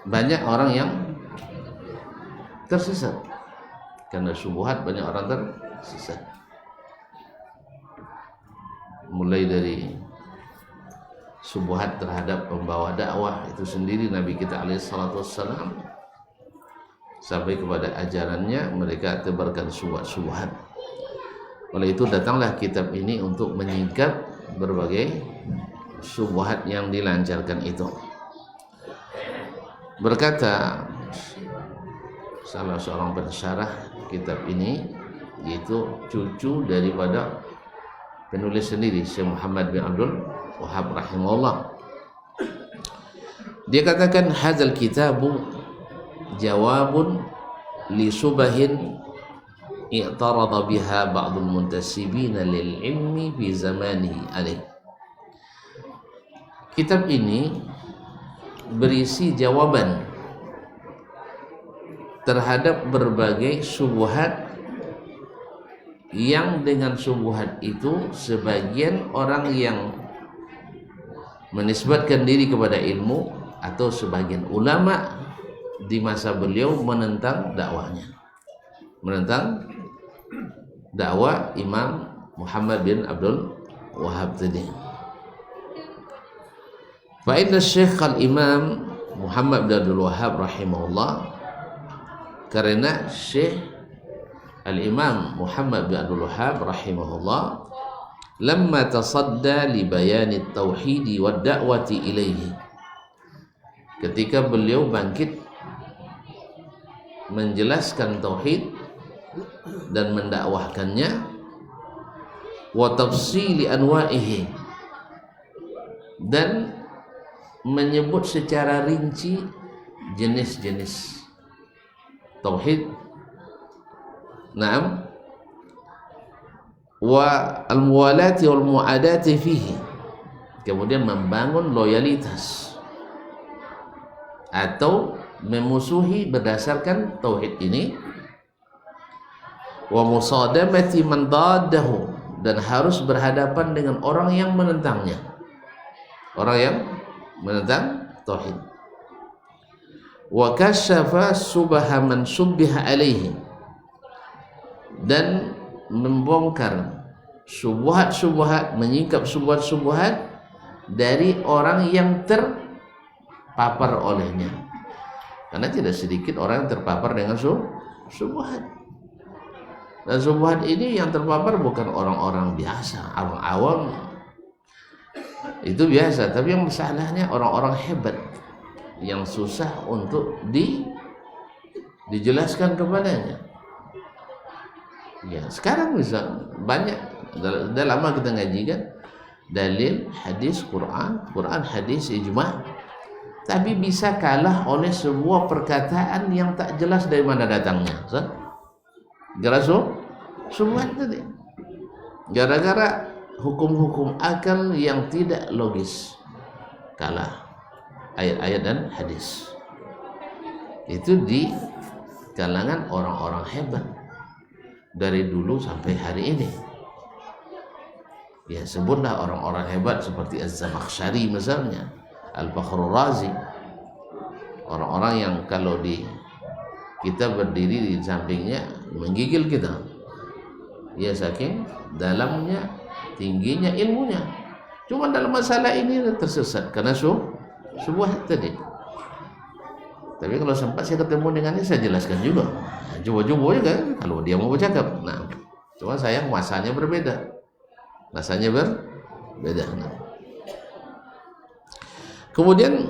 banyak orang yang tersesat. Karena syubhat banyak orang tersesat. Mulai dari syubhat terhadap pembawa dakwah itu sendiri, Nabi kita alaihissalatu wassalam, sampai kepada ajarannya mereka tebarkan syubhat. Oleh itu datanglah kitab ini untuk menyingkap berbagai syubhat yang dilancarkan itu. Berkata salah seorang pensyarah kitab ini, yaitu cucu daripada penulis sendiri, Syekh Muhammad bin Abdul Wahhab rahimahullah. Dia katakan hadzal kitabu jawabun li subahin i'tarada biha ba'dul muntasibina lil ilmi fi zamanihi alaih. Kitab ini berisi jawaban terhadap berbagai syubhat yang dengan syubhat itu sebagian orang yang menisbatkan diri kepada ilmu atau sebagian ulama di masa beliau menentang dakwahnya, menentang dakwah Imam Muhammad bin Abdul Wahhab tadi. Fa inna Syekh al-Imam Muhammad bin Abdul Wahhab rahimahullah, karena Syekh al-Imam Muhammad bin Abdul Wahhab rahimahullah lamma tasadda li bayani at-tauhid wa ad-da'wati ilaihi, ketika beliau bangkit menjelaskan tauhid dan mendakwahkannya, wa tafsili anwa'ihi, dan menyebut secara rinci jenis-jenis tauhid, naam, wa al-muwalati wal muadati fihi, kemudian membangun loyalitas atau memusuhi berdasarkan tauhid ini, wa musadamati man daddahu, dan harus berhadapan dengan orang yang menentangnya, orang yang menentang tauhid, wa kasyafa subaha man subbiha alaihi, dan membongkar syubhat-syubhat, menyingkap syubhat-syubhat dari orang yang terpapar olehnya. Karena tidak sedikit orang yang terpapar dengan syubhat. Dan syubhat ini yang terpapar bukan orang-orang biasa, awam-awam itu biasa, tapi yang masalahnya orang-orang hebat yang susah untuk dijelaskan kepadanya. Ya, sekarang bisa banyak, sudah lama kita ngaji kan, dalil, hadis, Quran, hadis, ijma', tapi bisa kalah oleh sebuah perkataan yang tak jelas dari mana datangnya. Jelas syubhat tadi. Gara-gara hukum-hukum akal yang tidak logis, kalah ayat-ayat dan hadis. Itu di kalangan orang-orang hebat dari dulu sampai hari ini. Ya, sebutlah orang-orang hebat seperti Az-Zamakhsyari misalnya, Al-Fakhrur Razi, orang-orang yang kalau kita berdiri di sampingnya menggigil kita, ya saking dalamnya, tingginya ilmunya. Cuma dalam masalah ini tersesat karena syubhat tadi. Tapi kalau sempat saya ketemu dengannya, saya jelaskan juga. Coba-coba juga kalau dia mau bercakap. Nah, cuma sayang masanya berbeda. Masanya berbeda. Nah. Kemudian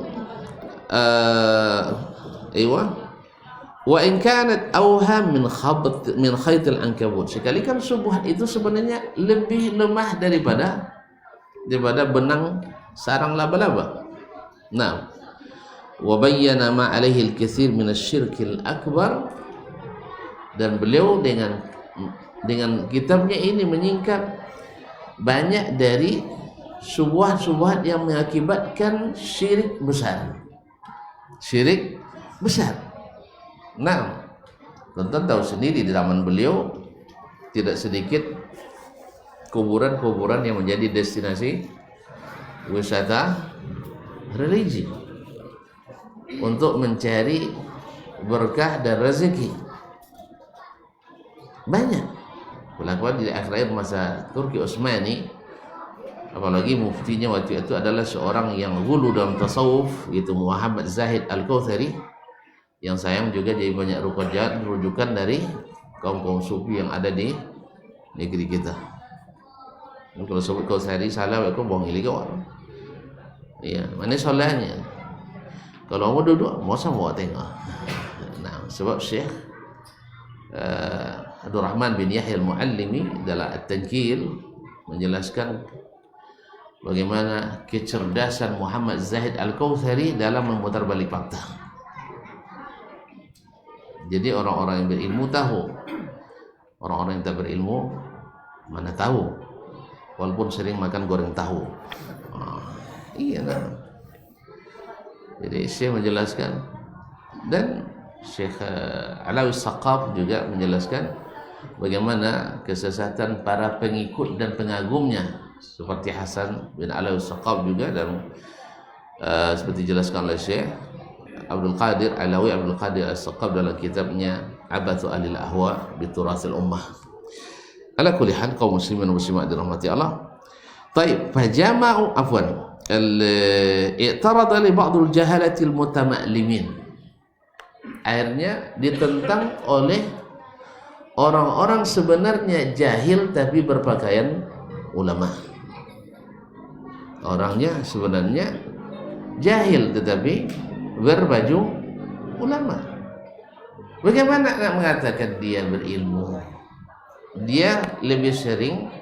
wa in kanat awham min khaytil ankabut, sekali kan syubhat itu sebenarnya lebih lemah daripada benang sarang laba-laba. Nah, wa bayyana ma alaihi al-katsir min asy-syirkil akbar, dan beliau dengan kitabnya ini menyingkap banyak dari syubhat-syubhat yang mengakibatkan syirik besar. Syirik besar. Nah, tonton tahu sendiri di zaman beliau tidak sedikit kuburan-kuburan yang menjadi destinasi wisata religi. untuk mencari berkah dan rezeki. Banyak pelakuan di akhir masa Turki Utsmani, apalagi muftinya waktu itu adalah seorang yang gulu dalam tasawuf, yaitu Muhammad Zahid Al-Kautsari, yang sayang juga jadi banyak rujukan dari kaum-kaum sufi yang ada di negeri kita. Kalau sebut Kautsari salah, aku bohong ilegal. Iya, mana salahnya? Kalau mau duduk, mau sama tengok. Nah, sebab Syekh Abdul Rahman bin Yahya Al-Muallimi dalam At-Tankil menjelaskan bagaimana kecerdasan Muhammad Zahid Al-Kautsari dalam memutar balik fakta. Jadi orang-orang yang berilmu tahu, orang-orang yang tak berilmu mana tahu, walaupun sering makan goreng tahu. Iya nah. Jadi Syekh menjelaskan, dan Syekh Alawi Saqaf juga menjelaskan bagaimana kesesatan para pengikut dan pengagumnya seperti Hasan bin Alawi Saqaf juga, dan seperti dijelaskan oleh Syekh Abdul Qadir Alawi Abdul Qadir As-Saqaf dalam kitabnya Abathu Alil Ahwa bi Turathil Ummah. Ala kulli hal, kaum muslimin wa muslimat dirahmati Allah. Baik, fajama'u afwan i'tarada li ba'dul jahalatil mutama'limin. Akhirnya ditentang oleh orang-orang sebenarnya jahil tapi berpakaian ulama. Orangnya sebenarnya jahil tetapi berbaju ulama. Bagaimana nak mengatakan dia berilmu? Dia lebih sering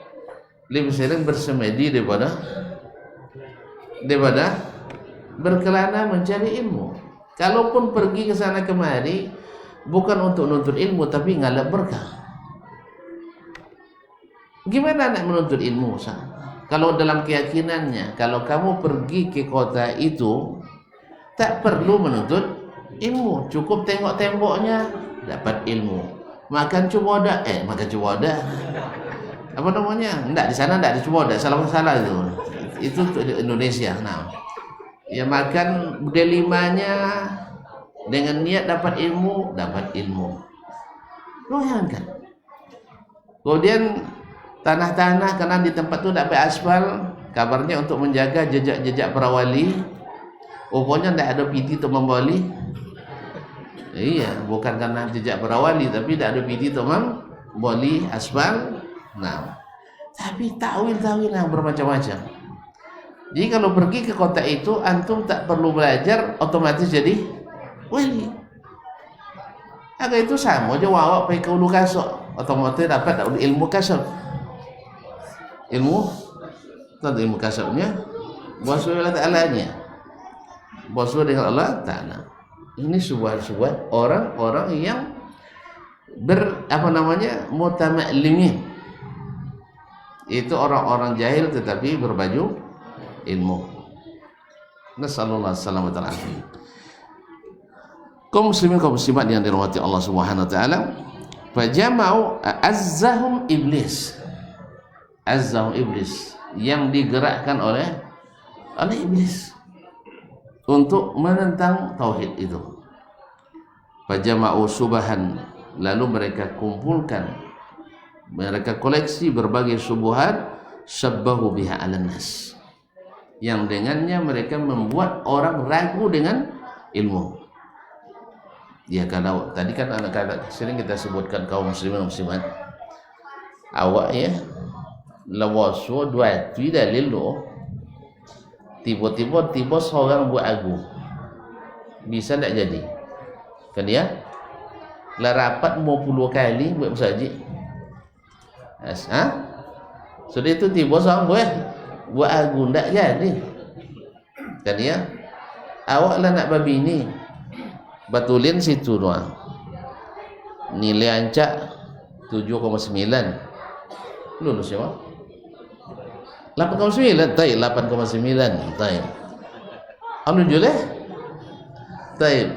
bersemedi daripada berkelana mencari ilmu. Kalaupun pergi ke sana kemari bukan untuk menuntut ilmu tapi ngalap berkah. Gimana nak menuntut ilmu? Kalau dalam keyakinannya, kalau kamu pergi ke kota itu tak perlu menuntut ilmu, cukup tengok temboknya dapat ilmu. Makan cuboda, apa namanya? Enggak, di sana enggak ada cuboda, salah itu. Itu Indonesia. Nah, ya makan delimanya dengan niat dapat ilmu. Bayangkan. Kemudian tanah-tanah karena di tempat itu tidak ada aspal, kabarnya untuk menjaga jejak-jejak para wali. Pokoknya tidak ada piti untuk membali. Iya, bukan karena jejak para wali, tapi tidak ada piti untuk membali aspal. Nah, tapi takwil yang bermacam-macam. Jadi kalau pergi ke kota itu, antum tak perlu belajar, otomatis jadi wali. Agak itu sama aja wawa pergi ke ulu kasok, otomatis dapat ilmu kasok. Ilmu kasoknya boswa Allah Ta'ala-nya. Boswa dengan Allah Ta'ala. Ini sebuah orang-orang yang mutama'limin. Itu orang-orang jahil tetapi berbaju ilmu. Nasallallahu alaihi wasallam. Kaum muslimin kaum muslimat yang dirahmati Allah Subhanahu wa taala, fajama'u azzahum iblis yang digerakkan oleh iblis untuk menentang tauhid itu. Fajama'u subahan, lalu mereka kumpulkan, mereka koleksi berbagai syubhat, syabbahu biha 'alan nas, yang dengannya mereka membuat orang ragu dengan ilmu. Ya, kalau tadi kan anak-anak sering kita sebutkan kaum muslimin muslimat, awak ya lawasu dua tu dalil lo, tiba-tiba seorang buat agu, bisa tak jadi kan ya? Lah rapat mau 10 kali buat masjid. Sudah itu tiba seorang buat agu tak jadi kan ya? Awak lah nak babini batulin situ doang, nilai ancak 7,9 lulus ya Pak? 8,9 taib, 8,9 taib alhamdulillah taib.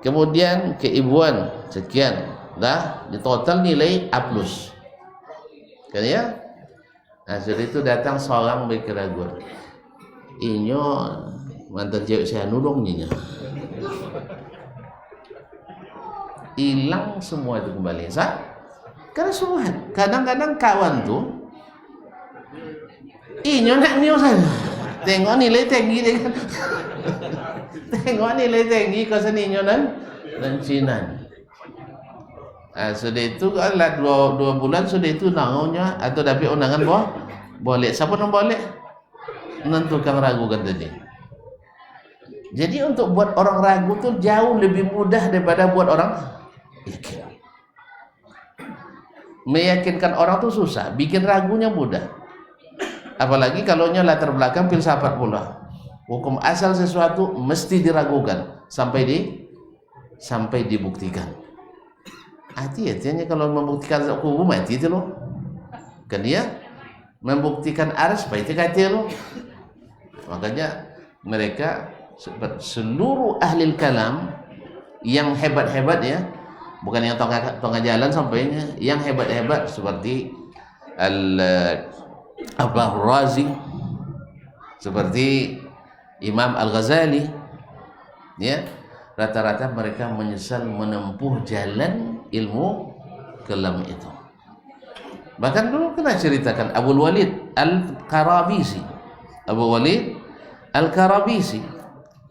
Kemudian keibuan sekian, dah di total nilai A+, kan ya? Nah, sudah itu datang seorang berkeraguan, inyo mantan cewek saya nulung nyinya. hilang semua itu kembali. Karena subhat. Kadang-kadang kawan tuh nyonak nio saya. Tengok nilai tinggi dia kan. Tengok nilai tinggi kau seni nyonan dan Cina. Sudah itu kalau dua bulan sudah itu nangunya atau dapat undangan boleh. Siapa yang boleh? Menentukan ragu kan tadi. Jadi untuk buat orang ragu tuh jauh lebih mudah daripada buat orang yakin. Meyakinkan orang tuh susah, bikin ragunya mudah. Apalagi kalau latar belakang filsafat pula. Hukum asal sesuatu mesti diragukan sampai dibuktikan. Hati-hatinya kalau membuktikan hukum mati itu loh. Kan dia membuktikan aras itu kata loh. Makanya mereka seluruh ahli kalam yang hebat-hebat ya, bukan yang tengah jalan sampainya, yang hebat-hebat seperti Al-Razi, seperti Imam Al-Ghazali ya, rata-rata mereka menyesal menempuh jalan ilmu kalam itu. Bahkan dulu kena ceritakan Abu Walid Al-Karabisi. Abu Walid Al-Karabisi,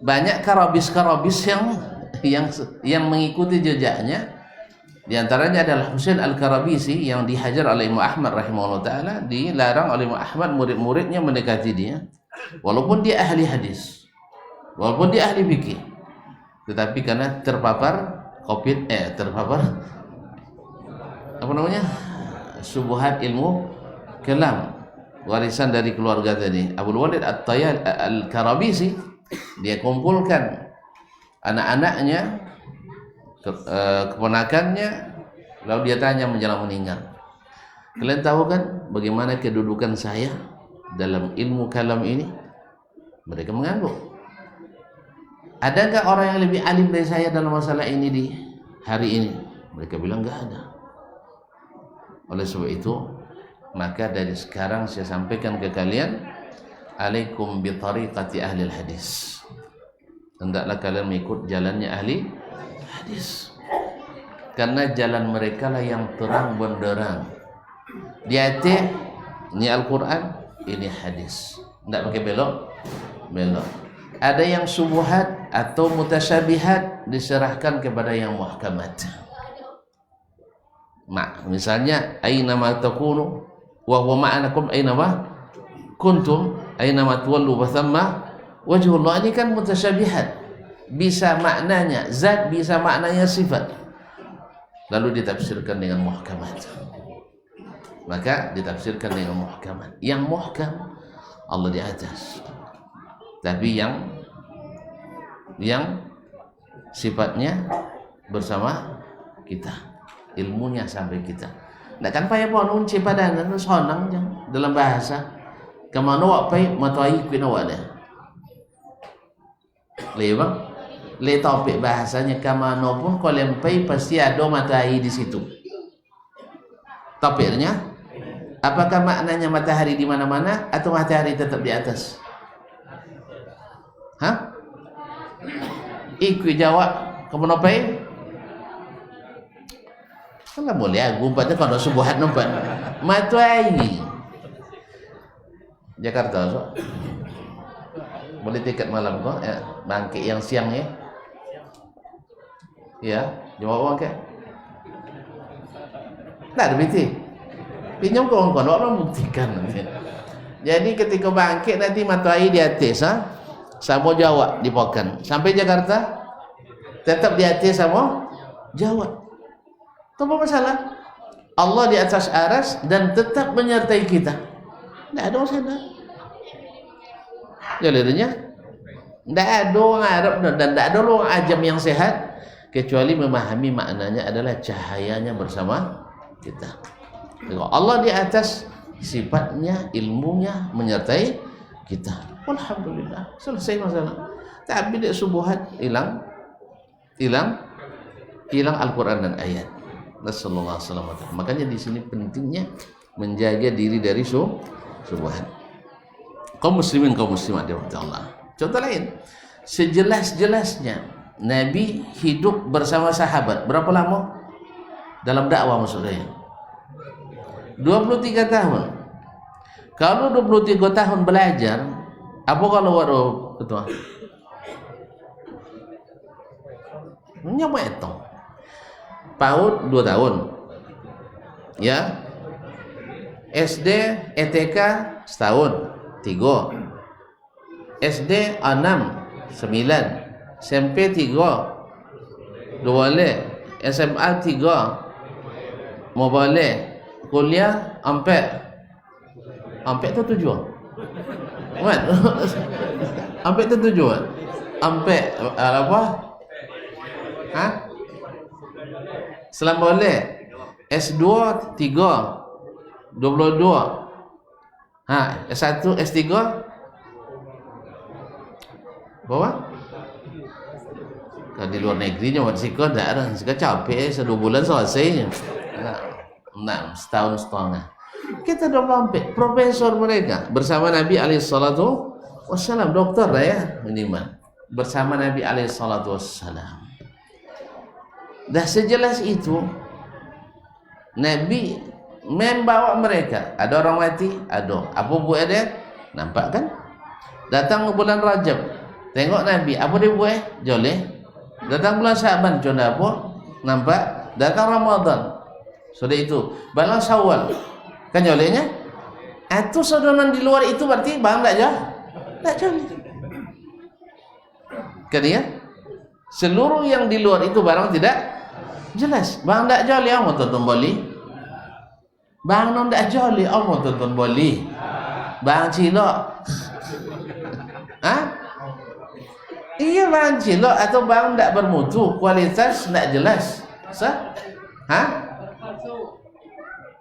banyak karabis yang mengikuti jejaknya. Di antaranya adalah Husain Al-Karabisi yang dihajar oleh Imam Ahmad rahimahullah taala, dilarang oleh Imam Ahmad murid-muridnya mendekati dia. Walaupun dia ahli hadis, walaupun dia ahli fikih, tetapi karena terpapar subuhat ilmu kalam warisan dari keluarga tadi. Abu Walid Al-Karabisi dia kumpulkan anak-anaknya, keponakannya, lalu dia tanya menjelang meninggal, kalian tahu kan bagaimana kedudukan saya dalam ilmu kalam ini? Mereka mengangguk. Ada enggak orang yang lebih alim dari saya dalam masalah ini di hari ini? Mereka bilang enggak ada. Oleh sebab itu, maka dari sekarang saya sampaikan ke kalian, alaikum bi tariqati ahli hadis. Hendaklah kalian mengikut jalannya ahli hadis. Karena jalan mereka lah yang terang benderang. Di hati ini Al-Qur'an, ini hadis. Tidak pakai belok. Ada yang subuhat atau mutasyabihat diserahkan kepada yang muhkamat. Misalnya aina ma takunu wa huwa ma'anakum aina ma kuntum aina ma tuwallu fa thamma wajhullah. Ini kan mutasyabihat, bisa maknanya zat, bisa maknanya sifat, lalu ditafsirkan dengan muhkamat. Maka ditafsirkan dengan muhkamat. Yang muhkam Allah di atas, tapi yang sifatnya bersama kita, ilmunya sampai kita. Nah kan payah pun unci padanan sonang dalam bahasa kemana wak pay matoi kuina wada lebang le topik bahasanya kemana pun kalau pay pasti ada matahari di situ. Topiknya apakah maknanya matahari di mana-mana atau matahari tetap di atas? Ikut jawab kemana pay? Kalau boleh gumpatnya kalau subuhat nampak matahari Jakarta so. Boleh tiket malam kok bangkit yang siang ya jawab bangkit tak ada biti pinjam kawan-kawan orang buktikan nanti. Jadi ketika bangkit nanti matahari di atas sama jawab dipokan sampai Jakarta tetap di atas sama jawab. Itu apa masalah? Allah di atas aras dan tetap menyertai kita. Tidak ada masalah. Jadinya tidak ada orang Arab dan tidak ada orang ajam yang sehat kecuali memahami maknanya adalah cahayanya bersama kita. Allah di atas, sifatnya, ilmunya menyertai kita. Alhamdulillah, selesai masalah. Tapi dia subuhat hilang Al-Quran dan ayat. Nasallallahu alaihi wasallam. Makanya di sini pentingnya menjaga diri dari subuhat. Kaum muslimin kaum muslimat dirahmati Allah. Contoh lain, sejelas-jelasnya Nabi hidup bersama sahabat berapa lama dalam dakwah maksudnya? 23 tahun. Kalau 23 tahun belajar, apa kalau waduh ketua? Nyapa itu? PAUD 2 tahun. Ya. SD, ETK setahun, 3. SD 6, 9. SMP 3. 2 boleh. SMA 3. Mau boleh. Kuliah 4. 4 tu 7. Kan? 4 tu 7. 4 apa? Ha? Selam boleh. S2 3. 22. Ha, S1, S3 berapa? Kalau di luar negeri nyawa siko dah ada, siko capek 1 bulan selesai. Nah, setahun setengah. Kita 24 profesor mereka bersama Nabi alaihi salatu wassalam, dokter dah ya minimal. Bersama Nabi alaihi salatu wassalam. Dah sejelas itu Nabi membawa mereka. Ada orang mati, ada. Apa buat dia? Nampak kan? Datang bulan Rajab, tengok Nabi, apa dia buat? Joleh. Datang bulan Syaban, contoh apa? Nampak? Datang Ramadan, sudah itu. Balang Syawal, kan jolehnya? Itu sodonan di luar itu berarti bang tak jauh? Tak joleh. Kan ya? Seluruh yang di luar itu barang tidak jelas. Bang tak joleh, mau tonton boli? Bang non tak joleh, mau tonton boli? Bang cilok. Hah? Iya bang cilok atau bang tak bermutu, kualitas tak jelas. Sah? Hah?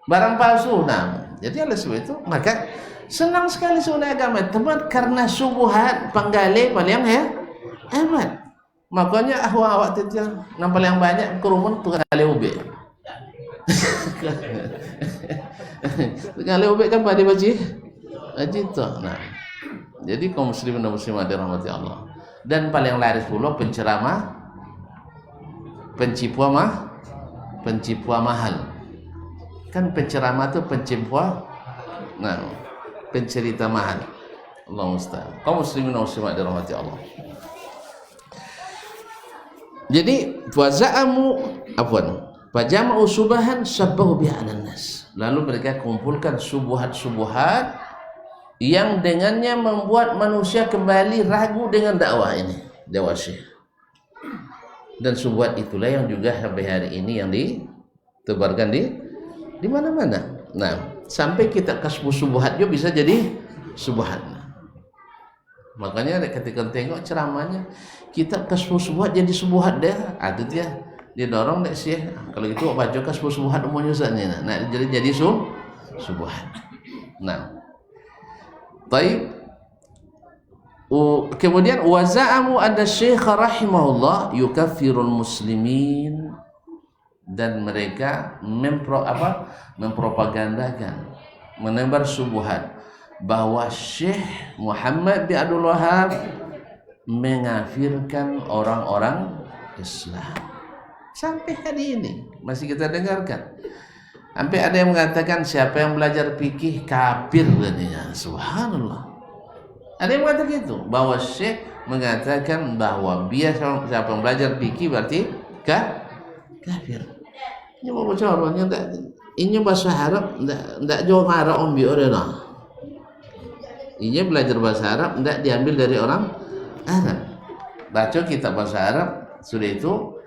Barang palsu. Nah, jadi oleh sebab itu maka senang sekali sunnah agama teman karena subuhat penggali paling hebat. Makanya awak itu yang paling banyak kerumun tukang kali ube. Kali ube kan pada baji itu. Nah, jadi kaum muslimin dan muslimat dirahmati Allah. Dan paling laris pula penceramah, pencipua mahal. Kan penceramah tu pencipua, nah, pencerita mahal. Allah musta'an. Kaum muslimin dan muslimat dirahmati Allah. Jadi fajama'u subahan syabbahu biha 'alan nas. Lalu mereka kumpulkan subuhat-subuhat yang dengannya membuat manusia kembali ragu dengan dakwah ini, dakwah Syekh. Dan subuhat itulah yang juga sampai hari ini yang ditebarkan di mana-mana. Nah, sampai kita kasbu subuhat juga bisa jadi subuhat. Makanya ketika tengok ceramahnya, kita kasbu subuhat jadi subuhat dia. Ada dia dorong dek Syekh. Kalau itu baca kasbu subuhat umumnya usahanya. Nah, jadi subuhat. Nah, baik. Kemudian waza'amu ada Syekh rahimahullah yukaffirul muslimin, dan mereka mempropagandakan, menebar subuhat bahwa Syekh Muhammad bin Abdul Wahab mengafirkan orang-orang Islam. Sampai hari ini masih kita dengarkan. Sampai ada yang mengatakan siapa yang belajar fikih kafir katanya. Subhanallah. Ada yang mengatakan itu, bahwa Syekh mengatakan bahwa biasa siapa yang belajar fikih berarti kafir. Ini mau caranya tak? Ini bahasa Arab tak jauh Arab ambil orang. Ini belajar bahasa Arab tak diambil dari orang Arab. Baca kitab bahasa Arab sudah itu,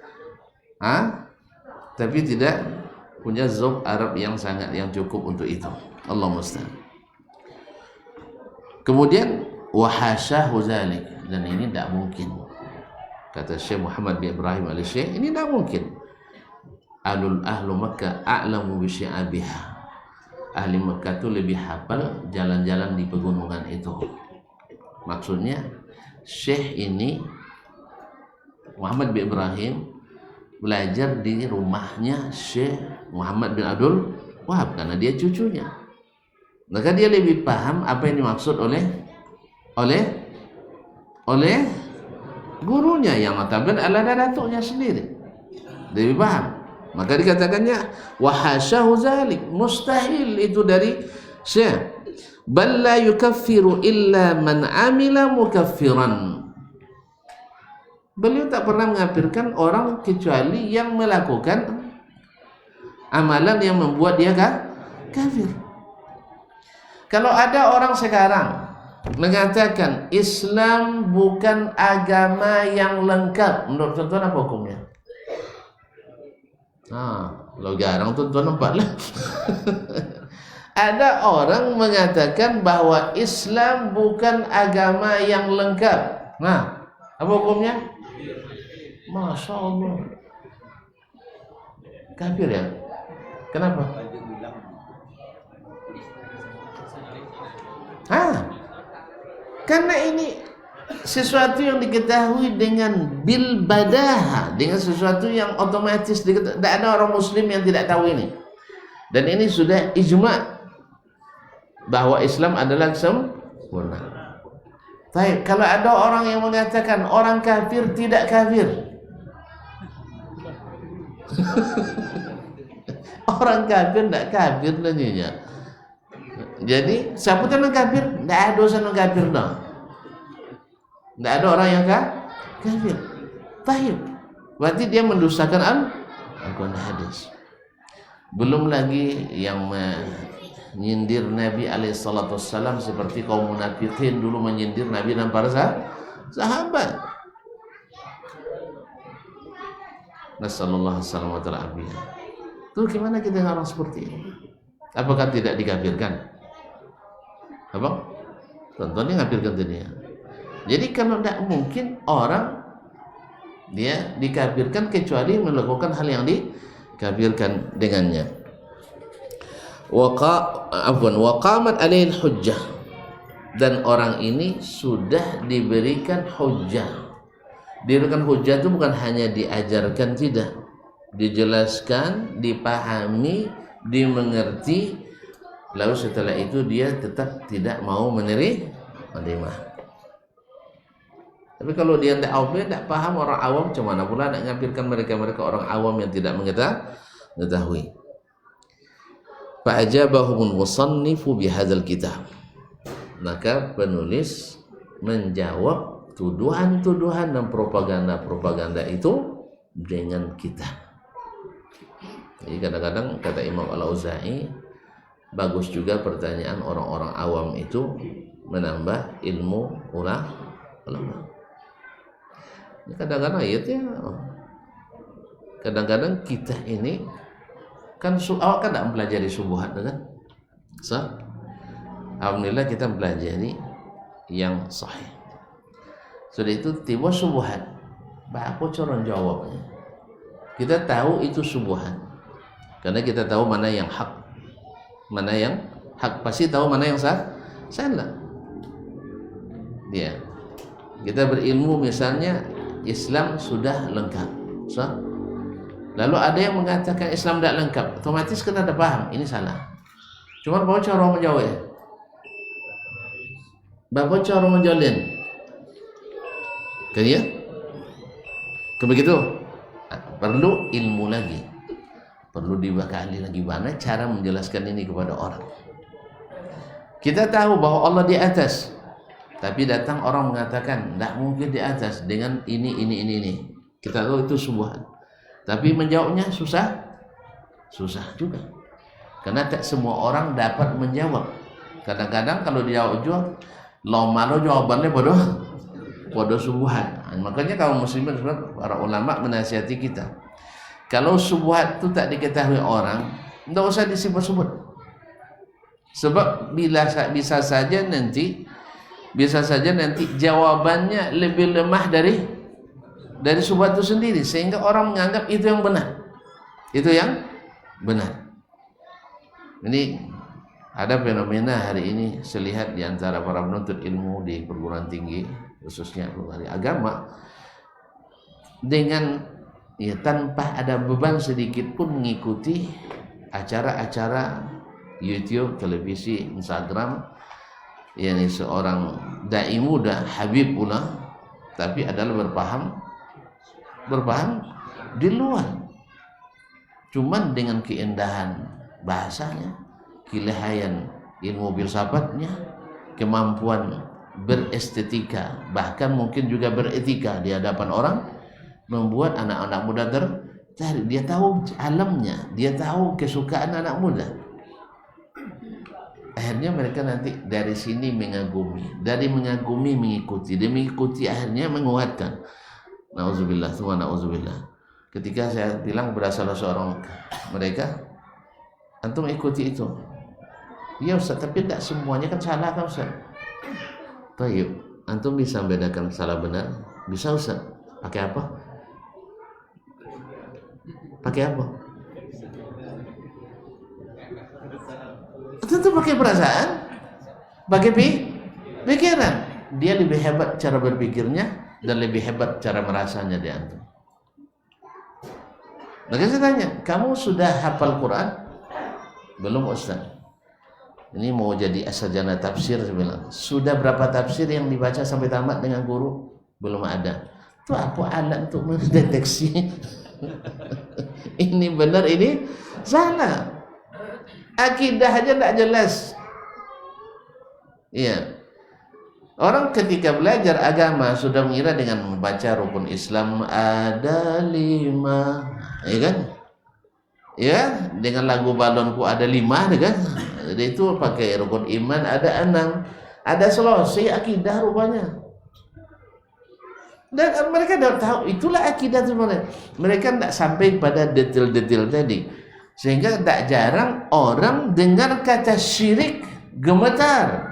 tapi tidak punya zauq Arab yang cukup untuk itu. Allah musta'an. Kemudian wahasyahu zalik, dan ini tidak mungkin, kata Syekh Muhammad bin Ibrahim al-Syekh, ini tidak mungkin. Ahlu Makkah a'lamu bi syi'abiha. Ahli Makkah itu lebih hafal jalan-jalan di pegunungan itu. Maksudnya Syekh ini Muhammad bin Ibrahim belajar di rumahnya Syekh Muhammad bin Abdul Wahab karena dia cucunya. Maka dia lebih paham apa yang dimaksud oleh gurunya yang notabene adalah datuknya sendiri. Lebih paham. Maka dikatakannya wahasyahu zalik, mustahil itu dari syekh. Bal la yukaffiru illa man amila mukaffiran. Beliau tak pernah mengkafirkan orang kecuali yang melakukan amalan yang membuat dia kafir. Kalau ada orang sekarang mengatakan Islam bukan agama yang lengkap, menurut tuan-tuan apa hukumnya? Kalau garang tuan-tuan nampak lah. Ada orang mengatakan bahwa Islam bukan agama yang lengkap. Nah, apa hukumnya? Masya Allah, kafir ya? Kenapa? Karena ini sesuatu yang diketahui dengan bil badaha, dengan sesuatu yang otomatis diketahui. Tidak ada orang muslim yang tidak tahu ini. Dan ini sudah ijma' bahwa Islam adalah sempurna. Baik, kalau ada orang yang mengatakan orang kafir tidak kafir, orang kafir tidak kafir nantinya. Jadi siapa yang kafir? Tidak ada dosa yang kafir dah. Tidak ada orang yang kafir. Baik, berarti dia mendustakan Al-Quran hadis. Belum lagi yang menyindir Nabi alaihissalam seperti kaum munafikin dulu menyindir Nabi dan para sahabat. Nasallallahu alaihi wasallam. Tuh gimana kita dengan orang seperti ini? Apakah tidak dikafirkan? Apa? Tentunya ngafirkan dunia. Jadi kalau tidak mungkin orang dia dikafirkan kecuali melakukan hal yang dikafirkan dengannya. Waqamat alaihi hujjah, dan orang ini sudah diberikan hujjah. Diberikan hujjah itu bukan hanya diajarkan, tidak, dijelaskan, dipahami, dimengerti, lalu setelah itu dia tetap tidak mau menerima. Tapi kalau dia tidak paham, orang awam, macam mana pula nak ngafirkan mereka orang awam yang tidak mengetahui. Fa'ajabahumul musannifu bihadzal kitab, maka penulis menjawab tuduhan-tuduhan dan propaganda itu dengan kitab. Jadi kadang-kadang kata Imam Al-Auza'i, bagus juga pertanyaan orang-orang awam itu menambah ilmu ulama. Kadang-kadang ayatnya, kadang-kadang kita ini kan awak kan tidak mempelajari subuhat kan? Alhamdulillah kita mempelajari yang sahih. Sudah itu tiba subuhat, apa cara jawabnya? Kita tahu itu subuhat, karena kita tahu mana yang hak, pasti tahu mana yang salah. Dia, kita berilmu misalnya Islam sudah lengkap, lalu ada yang mengatakan Islam tidak lengkap, otomatis kita dah paham ini salah. Cuma bawa cara menjawabnya, bawa cara menjalin. Kan ya? Begitu. Perlu ilmu lagi. Perlu dibekali lagi mana cara menjelaskan ini kepada orang. Kita tahu bahwa Allah di atas. Tapi datang orang mengatakan tidak mungkin di atas dengan ini. Kita tahu itu subhan. Tapi menjawabnya susah juga. Karena tak semua orang dapat menjawab. Kadang-kadang kalau dijawab juga, lomalo jawabannya bodoh subuhan. Makanya kaum muslimin, para ulama menasihati kita, kalau subuhat itu tak diketahui orang, tidak usah disebut-sebut. Sebab bisa saja nanti jawabannya lebih lemah dari subuhat itu sendiri, sehingga orang menganggap itu yang benar. Ini ada fenomena hari ini saya lihat di antara para penuntut ilmu di perguruan tinggi, khususnya dari agama, dengan tanpa ada beban sedikit pun mengikuti acara-acara YouTube, televisi, Instagram, yakni seorang dai muda, Habib pula, tapi adalah berpaham di luar. Cuman dengan keindahan bahasanya, kelihayan ilmu filsafatnya, kemampuan berestetika, bahkan mungkin juga beretika di hadapan orang, membuat anak-anak muda tertarik. Dia tahu alamnya, dia tahu kesukaan anak muda. Akhirnya mereka nanti dari sini mengagumi, dari mengagumi mengikuti, dan mengikuti akhirnya menguatkan. Nauzubillah, semua nauzubillah. Ketika saya bilang berasal seorang mereka, antum ikuti itu. Ya Ustaz, tapi tidak semuanya kan salah kan Ustaz. Baik, antum bisa membedakan salah benar? Bisa Ustaz. Pakai apa? Pakai apa? Tentu pakai perasaan, pakai pikiran. Dia lebih hebat cara berpikirnya dan lebih hebat cara merasanya di antum. Maka saya tanya, kamu sudah hafal Quran? Belum Ustaz. Ini mau jadi asarjana tafsir, saya bilang. Sudah berapa tafsir yang dibaca sampai tamat dengan guru? Belum ada. Itu apa alat untuk mendeteksi ini benar, ini salah. Akidah aja tidak jelas. Iya. Orang ketika belajar agama sudah mengira dengan membaca rukun Islam ada 5, ya kan? Ya, dengan lagu balonku ada 5, ya kan? Jadi itu pakai rukun iman ada 6, ada selesai akidah rupanya. Dan mereka tidak tahu itulah akidah sebenarnya. Mereka tidak sampai pada detail-detail tadi, sehingga tak jarang orang dengar kata syirik gemetar.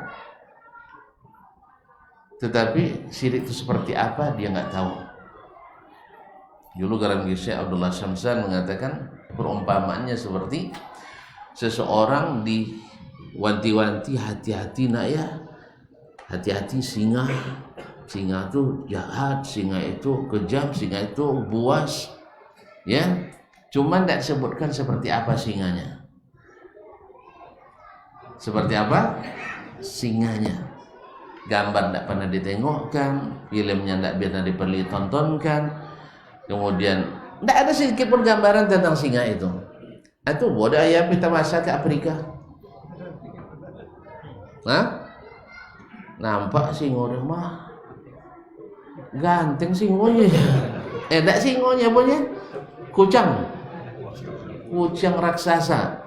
Tetapi syirik itu seperti apa dia nggak tahu. Dulu Garam Syekh Abdullah Syamsan mengatakan perumpamaannya seperti seseorang diwanti-wanti, hati-hati nak ya, hati-hati singa. Singa itu jahat, singa itu kejam, singa itu buas. Ya, cuman tidak disebutkan seperti apa singanya. Seperti apa singanya. Gambar tidak pernah ditengokkan, filmnya tidak pernah dipertontonkan, kemudian tidak ada sedikit pun gambaran tentang singa itu. Itu bodoh ayam kita masak ke Afrika. Nah, nampak singonya mah ganteng singonya. Tidak singonya punya kucang raksasa.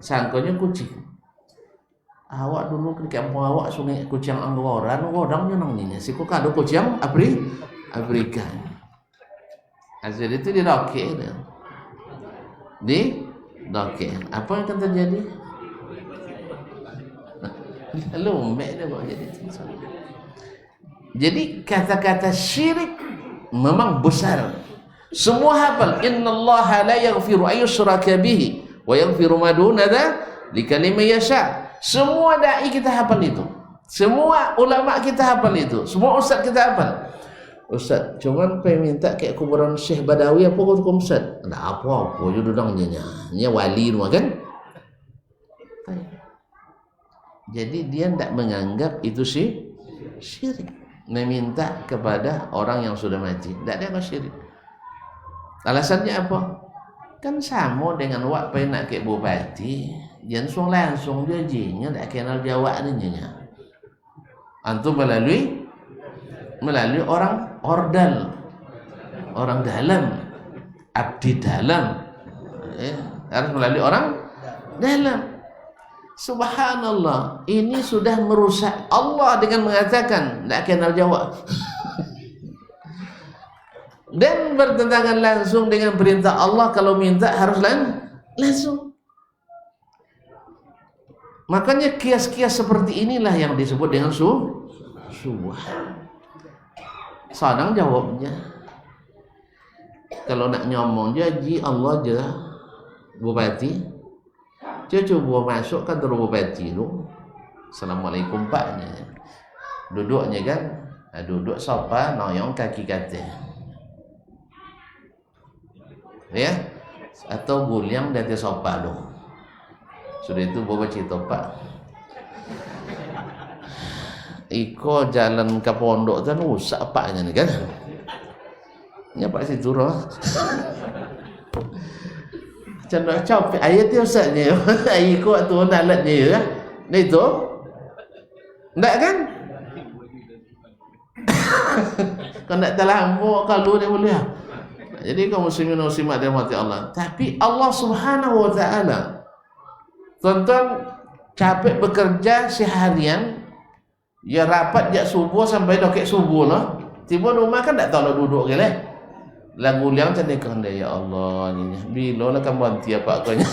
Sangkonya kucing. Awak dulu ke kampung awak sungai kucing Anggora, ngodangnya nangnya sih kok ada kucing Afrika. Hasil itu diroke di doke. Apa yang akan terjadi? Lumek dia kok jadi. Jadi kata-kata syirik memang besar. Semua hafal. Innallaha la yaghfiru ayyushraka bihi wa yaghfiru ma duna dzalika liman yasha. Semua dai kita hafal itu. Semua ulama kita hafal itu. Semua ustaz kita hafal. Ustaz, cuman pengen minta kayak kuburan Syekh Badawi apa hukum Ustaz? Enggak apa-apa, yo dudangnya nya wali semua kan. Jadi dia tidak menganggap itu syirik. Meminta kepada orang yang sudah mati. Tidak ada syirik. Alasannya apa? Kan sama dengan wak penak kayak bupati. Langsung dia jinya tak kenal jawab ninya. Antum melalui orang ordal, orang dalam, abdi dalam, harus melalui orang dalam. Subhanallah, ini sudah merusak Allah dengan mengatakan tak kenal jawab. Dan bertentangan langsung dengan perintah Allah, kalau minta harus langsung. Makanya kias-kias seperti inilah yang disebut dengan subah. Sadang jawabnya. Kalau nak nyomong janji Allah je bupati. Dia coba masuk kan terus bupati tu. Assalamualaikum paknya. Duduknya kan, duduk sopa noyong kaki kata. Ya, atau guliang dari sopa tu. Sudah itu bawa cerita pak. iko jalan ke pondok kan rusak apanya nih kan. Nya Pak situ roh. Canda capek ayat dia ustaznya. Iko tu nalatnya ya. Ni tu. Ndak kan? Kan ndak terlampau kalau dia boleh. Jadi kaum muslimin dan muslimat dirahmati Allah. Tapi Allah Subhanahu wa taala, tuan-tuan capek bekerja seharian, ya rapat jak subuh sampai dokek subuh lah. Tiba rumah kan tak tahu nak duduk ke lah. Lagu liang tadi kan dia, ya Allah ni. Bila lah kamu banti apa akanya.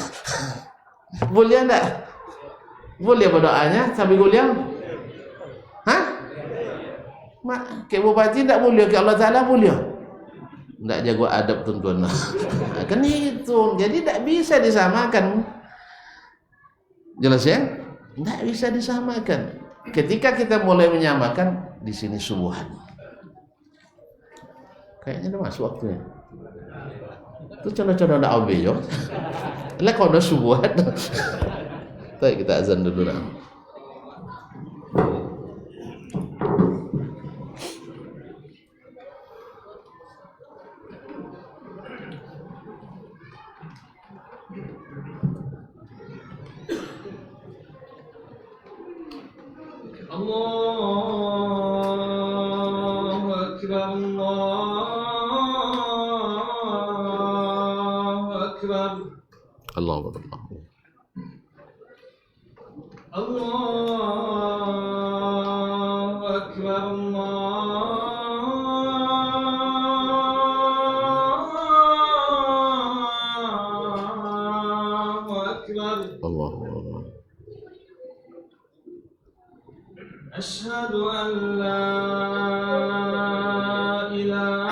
Boleh tak? Boleh berdoanya sambil guliang? Hah? Mak, ke bupati tak boleh, ke Allah Taala boleh. Tak jaga adab tuan-tuan. Kan itu. Jadi tak bisa disamakan. Jelas ya? Tak bisa disamakan. Ketika kita mulai menyamakan, di sini subuhan. Kayaknya dah masuk waktunya. Itu contoh-contoh nak ambil yo. Lah kau dah subuhan. Baik, kita azan dulu lah. Allahu Akbar, Allahu Akbar, Allahu Akbar. Allahu Akbar, Allahu Akbar. Allahu Akbar. أشهد أن لا إله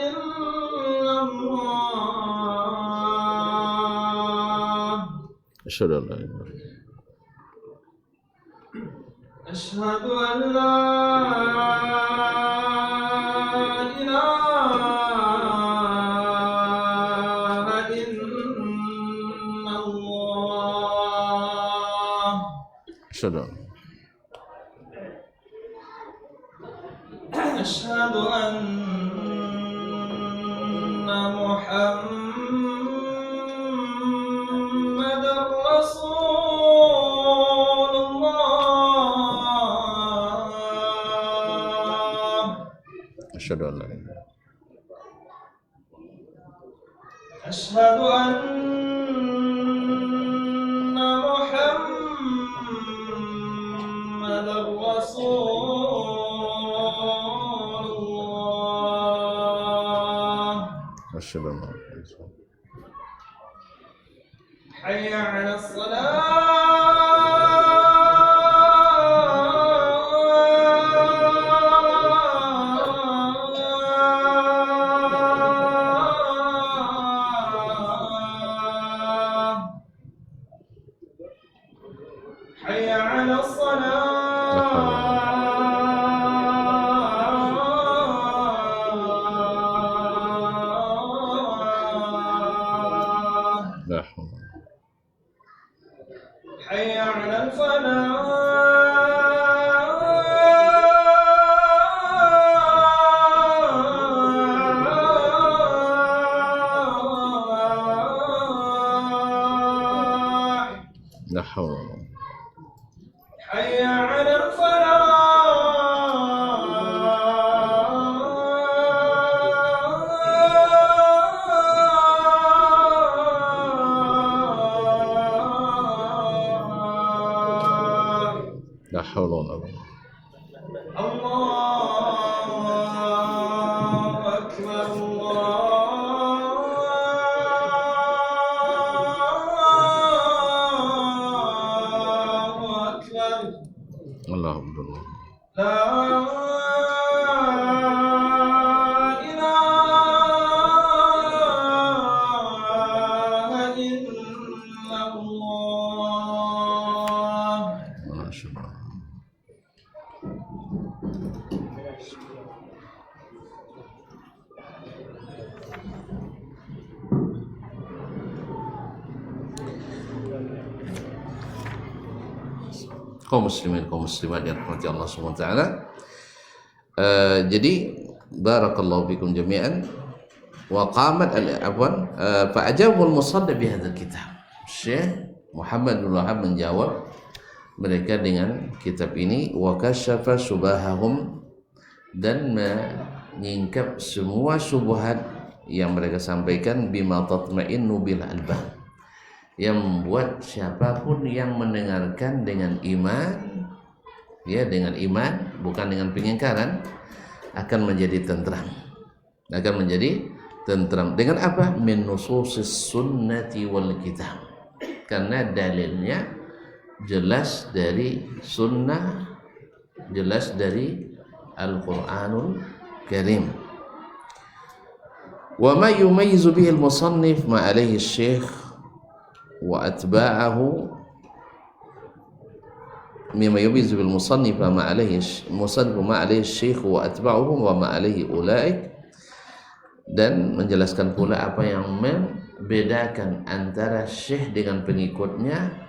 إلا الله أشهد أن لا إله إلا أشهد أن لا إله إلا الله أشهد أن أشهد أن محمدا رسول الله أشهد أن لا إله أشهد أن محمدا رسول الله أشهد أن لا إله إلا الله. حي على الصلاة حي على الصلاة لا حول حي على الفلاح لا حول حي على الفلاح لا حول ولا قوة. الله أكبر الله أكبر الله أكبر. لا إله إلا الله ما شاء الله. kaum muslimin kaum muslimat yang dirahmati Allah Subhanahu wa taala. Jadi barakallahu fikum jami'an wa qamat fa ajabu al-musannif bi hadzal kitab. Syekh Muhammad bin Wahab menjawab mereka dengan kitab ini, wa kasyafa subahahum, dan menyingkap semua syubhat yang mereka sampaikan, bima tatma'innu bil albab, yang membuat siapapun yang mendengarkan dengan iman, ya dengan iman bukan dengan pengingkaran, akan menjadi tentram. Akan menjadi tentram dengan apa? Min nususis sunnati wal kitab, karena dalilnya jelas dari sunnah, jelas dari Al-Quranul Karim. Wa ma yumayyizu bihi al-musannif ma alayhi al-syekh wa atba'ahu, mimma yumayyizu bil musannif ma alayhi al-syekh wa atba'uhu wa ma alayhi ulaik, dan menjelaskan pula apa yang membedakan antara syekh dengan pengikutnya,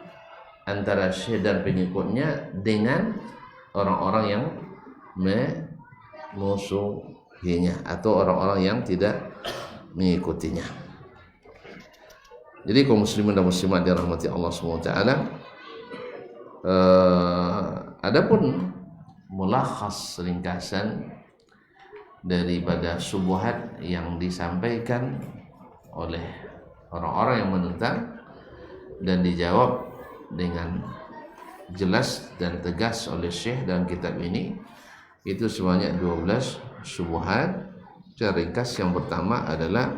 antara syekh dan pengikutnya dengan orang-orang yang memusuhinya atau orang-orang yang tidak mengikutinya. Jadi kaum muslimin dan muslimat dirahmati Allah Subhanahu wa taala, adapun mulakhas, ringkasan daripada syubhat yang disampaikan oleh orang-orang yang menentang dan dijawab dengan jelas dan tegas oleh Syekh dalam kitab ini, itu sebanyak 12 syubhat. Ringkas yang pertama adalah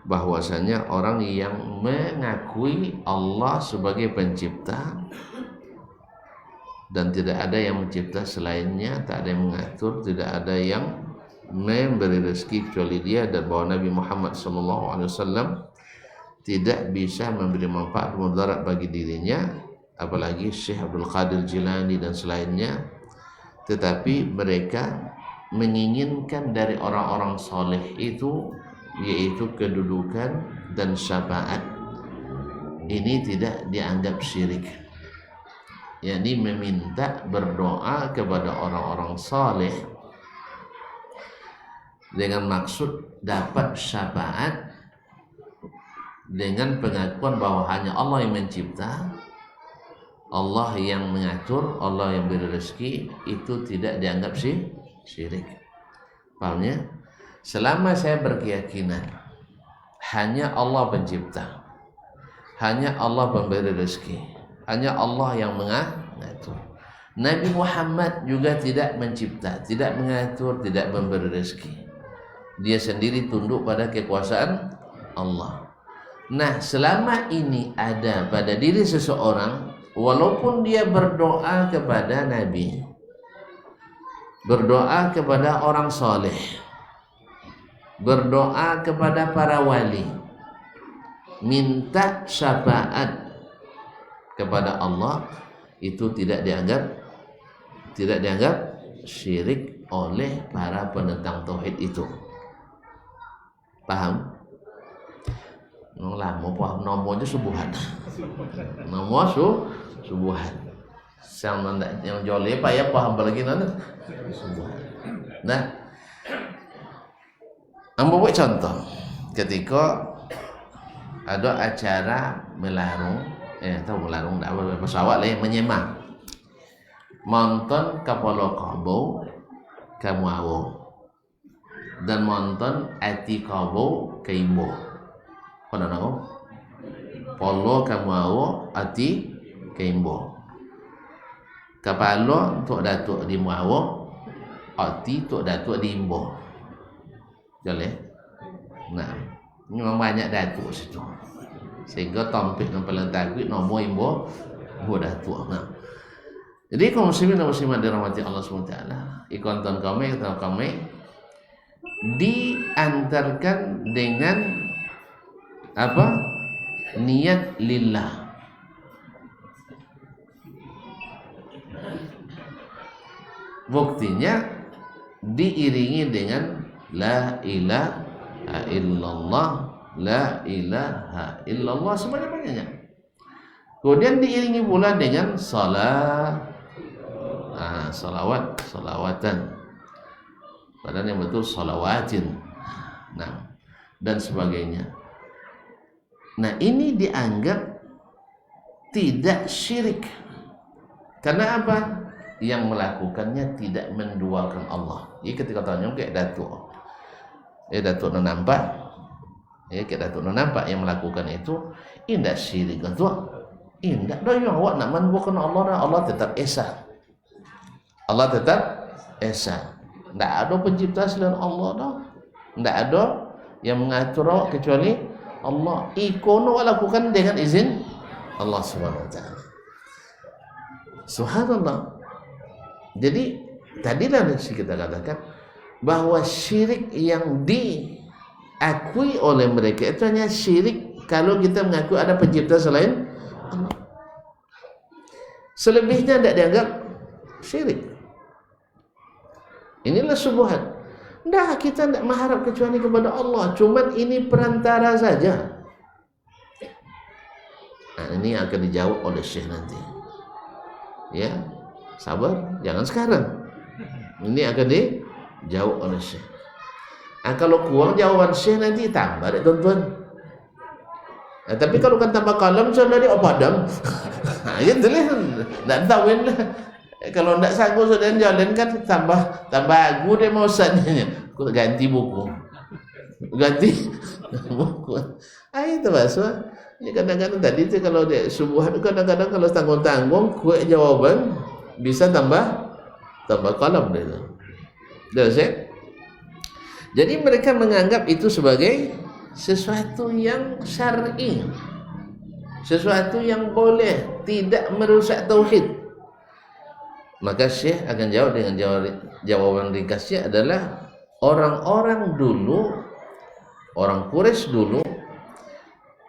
bahwasanya orang yang mengakui Allah sebagai pencipta dan tidak ada yang mencipta selainnya, tak ada yang mengatur, tidak ada yang memberi rezeki kecuali Dia, dan bahwa Nabi Muhammad SAW tidak bisa memberi manfaat mudarat bagi dirinya, apalagi Syekh Abdul Qadir Jilani dan selainnya. Tetapi mereka menginginkan dari orang-orang soleh itu, yaitu kedudukan dan syafaat. Ini tidak dianggap syirik, yakni meminta, berdoa kepada orang-orang soleh dengan maksud dapat syafaat, dengan pengakuan bahwa hanya Allah yang mencipta, Allah yang mengatur, Allah yang beri rezeki, itu tidak dianggap syirik. Pahamnya? Selama saya berkeyakinan hanya Allah pencipta, hanya Allah pemberi rezeki, hanya Allah yang mengatur. Nabi Muhammad juga tidak mencipta, tidak mengatur, tidak memberi rezeki. Dia sendiri tunduk pada kekuasaan Allah. Nah, selama ini ada pada diri seseorang, walaupun dia berdoa kepada Nabi, berdoa kepada orang soleh, berdoa kepada para wali, minta syafaat kepada Allah, itu tidak dianggap syirik oleh para penentang tauhid itu. Paham? Lah mau paham nomor aja subuhan. Nomor subuhan. Yang joleh pak ya paham lagi nanti subuhan. Nah, ambil buat contoh ketika ada acara melarung, tahu melarung tak apa pesawat lah, menyemak, monton kapal kabau kamu awo, dan monton ati kabau kaimbo. Kono nako polo kamu awo ati kaimbo. Kapalo tok datuk di muawo, ati tok datuk di imbo. Boleh? Nah, memang banyak datuk situ. Sehingga tompik yang paling takwid nombor imbo datuk. Nah, jadi kaum muslimin dan muslimat dirahmati Allah SWT, ikon ton kami diantarkan dengan apa? Niat lillah. Buktinya diiringi dengan la ilaha illallah, la ilaha illallah sebanyak-banyaknya. Kemudian diiringi pula dengan salawatan. Padahal yang betul salawatin. Nah, dan sebagainya. Nah, ini dianggap tidak syirik. Karena apa? Yang melakukannya tidak menduakan Allah. Jadi ketika tanya kayak datuk. Datuk nampak. Kayak datuk nampak yang melakukan itu indah syirik tu. Indah dah yang awak nak menduakan Allah, Allah tetap esa. Allah tetap esa. Tak ada pencipta selain Allah dah. Tak ada yang mengatur awak kecuali Allah. Ikono lakukan dengan izin Allah Subhanahu wa taala. Subhanallah. Jadi tadilah kita katakan bahwa syirik yang diakui oleh mereka itu hanya syirik kalau kita mengaku ada pencipta selain Allah. Selebihnya tidak dianggap syirik. Inilah subuhat. Dah, kita tidak mengharap kecuali kepada Allah. Cuman ini perantara saja. Nah, ini akan dijawab oleh Syekh nanti. Ya, sabar, jangan sekarang. Ini akan dijawab oleh Syekh. Kalau kurang jawaban Syekh nanti tambah deh tuan-tuan. Tapi kalau kan tambah kalam sudah dari padam. Ya itulah, tak tahu lah. Kalau tak sanggup sudah jalan kan tambah aku dia mau sananya. Aku ganti buku. Itu bahasa. Ya, kadang-kadang tadi itu kalau dia subuh itu kadang-kadang kalau tanggung-tanggung kuat jawaban bisa tambah kalam dia itu. Jadi mereka menganggap itu sebagai sesuatu yang syar'i, sesuatu yang boleh, tidak merusak tauhid. Maka Syekh akan jawab dengan jawaban ringkasnya adalah orang-orang dulu, orang Quraisy dulu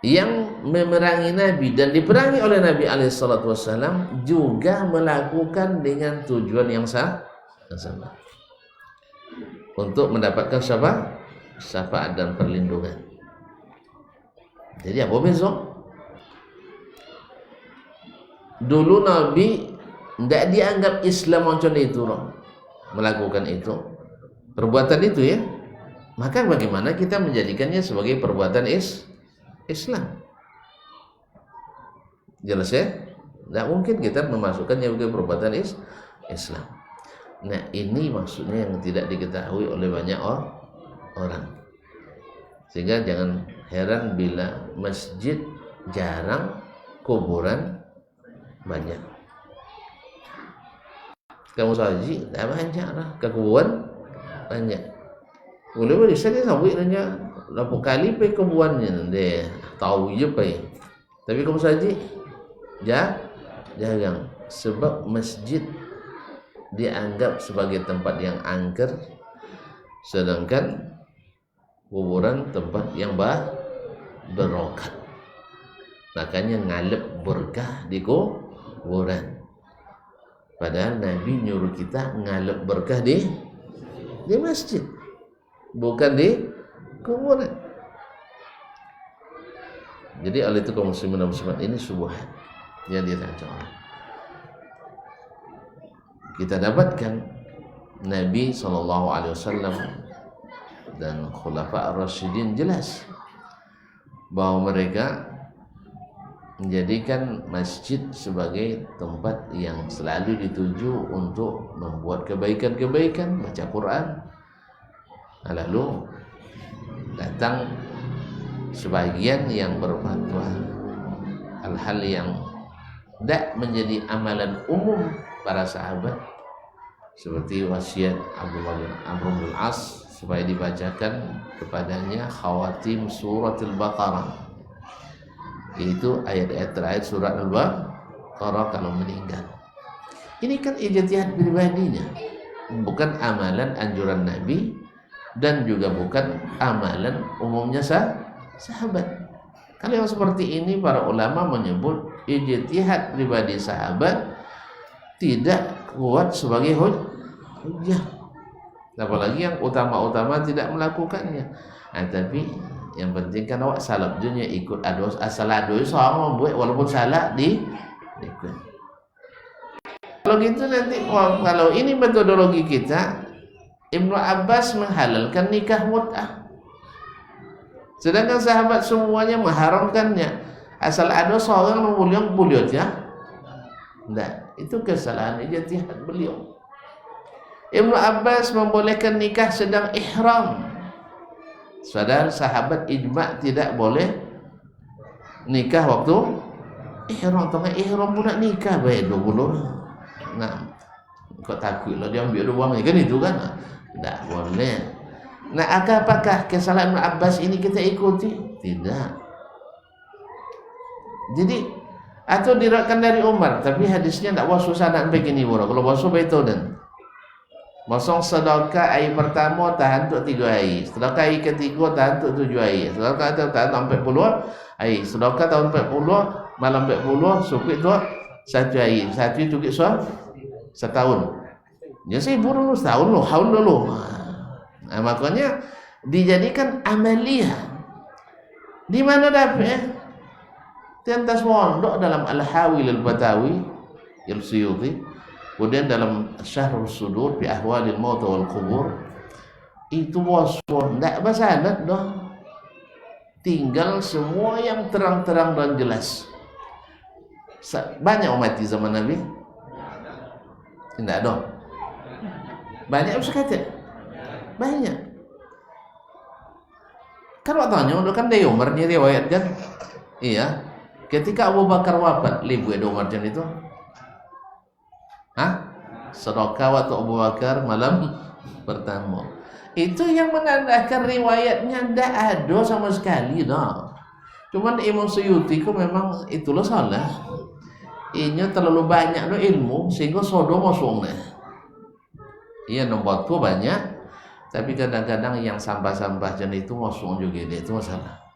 yang memerangi Nabi dan diperangi oleh Nabi SAW juga melakukan dengan tujuan yang sama untuk mendapatkan syafaat dan perlindungan. Jadi apa beza? Dulu Nabi tidak dianggap Islam macam itu, melakukan itu, perbuatan itu ya. Maka bagaimana kita menjadikannya sebagai perbuatan Islam? Jelas ya? Tidak mungkin kita memasukkannya sebagai perbuatan Islam. Nah, ini maksudnya yang tidak diketahui oleh banyak orang. Sehingga jangan heran bila masjid jarang, kuburan banyak. Kamu saji tak banyak lah, kuburan banyak. Boleh saya sampai nanya berapa kali pergi kuburannya dia tahu je pergi. Tapi kamu saji jarang, sebab masjid dianggap sebagai tempat yang angker, sedangkan kuburan tempat yang berokat. Makanya ngalep berkah di kuburan. Padahal Nabi nyuruh kita ngalep berkah di masjid, bukan di kuburan. Jadi oleh itu kaum muslimin dan muslimat, ini subuhat yang dirancang orang. Kita dapatkan Nabi SAW dan Khulafa Ar-Rasyidin jelas bahwa mereka menjadikan masjid sebagai tempat yang selalu dituju untuk membuat kebaikan-kebaikan, baca Quran. Lalu datang sebagian yang berfatwa hal-hal yang tidak menjadi amalan umum para sahabat, seperti wasiat Amr bin As supaya dibacakan kepadanya khawatim suratul Baqarah, yaitu ayat-ayat terakhir surat Al-Baqarah kalau meninggal. Ini kan ijtihad pribadinya, bukan amalan anjuran Nabi dan juga bukan amalan umumnya sahabat. Kalau yang seperti ini para ulama menyebut ijtihad pribadi sahabat tidak kuat sebagai hujjah. apalagi yang utama-utama tidak melakukannya. Tapi yang penting kan awak salah dunia ikut salah doa seorang membuat walaupun salah ikut. Kalau gitu nanti kalau ini metodologi kita, Ibnu Abbas menghalalkan nikah mut'ah, sedangkan sahabat semuanya mengharamkannya. Asal ada seorang yang bolehnya, enggak, itu kesalahan ijtihad beliau. Ibnu Abbas membolehkan nikah sedang ihram, padahal sahabat ijma' tidak boleh nikah waktu ihram. Tengah ihram pun nak nikah baik 20. Nah, kok takut lah dia ambil uangnya kan, itu kan tidak boleh. Nah, apakah kesalahan Ibnu Abbas ini kita ikuti? Tidak. Jadi atau diriwayatkan dari Umar, tapi hadisnya tidak wasu sanad begini bro. Kalau wasu betul dan Mosong sedekah air pertama tahan untuk 3 hari, sedekah air ketiga tahan untuk 7 hari, sedekah tahan sampai 40 hari, sedekah tahun 40 malam 40 supit tu 1 hari, 1 cukup setahun. Ya saya dulu setahun loh, haul dulu. Nah, makanya dijadikan amaliyah. Di mana dapat? Tentas mondok dalam Al-Hawil Al-Batawi Al-Suyuti, kemudian dalam Syahrul Sudur fi Ahwalil Maut wal Qubur, itu waswa enggak basanad dah. Tinggal semua yang terang-terang dan jelas. Banyak umat di zaman Nabi? Tidak ada. Banyak apa kata? Banyak. Kan waktu tanya, kan dari Umar ni riwayat kan? Iya. Ketika Abu Bakar wafat, libu ada Umar jan itu. Sedekah waktu Abu Bakar malam pertama. Itu yang menandakan riwayatnya tidak ada sama sekali dah. Cuman Imam Suyuti ku memang itulah salah. Inya terlalu banyak no ilmu sehingga sodo mosongnya. Iya nombor tu banyak, tapi kadang-kadang yang sampah-sampah jenis itu mosong juga dia, itu masalah.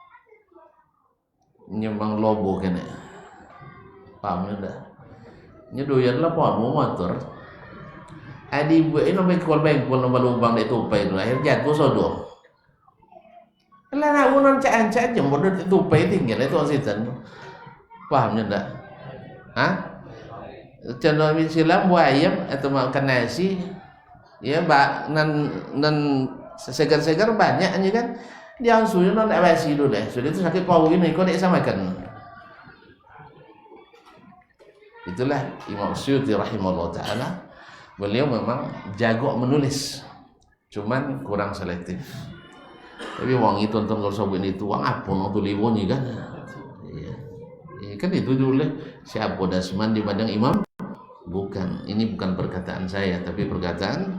Nyembang lobo kena. Paham dah. Nya doyan lah pohon motor. Adi buat ini nombor bengkol nombor lubang dia tupai tu akhir jatuh sodo. Lah nak unon cak-cak je bodoh tupai tinggal itu asitan. Pahamnya dah? Contoh misalnya buah ayam atau makan nasi, ya nan segar-segar banyak aja kan. Dia sudah non basi dulu deh. Sudah itu sakit pau ini kau tak samakan. Itulah Imam Suyuti rahimahullah taala. Beliau memang jago menulis, cuman kurang selektif. Tapi wong itu tonton kalau sobek itu wong apa nong tu libonnya kan? Iya. Kan itu dulu siapa Dasman di padang imam? Bukan. Ini bukan perkataan saya, tapi perkataan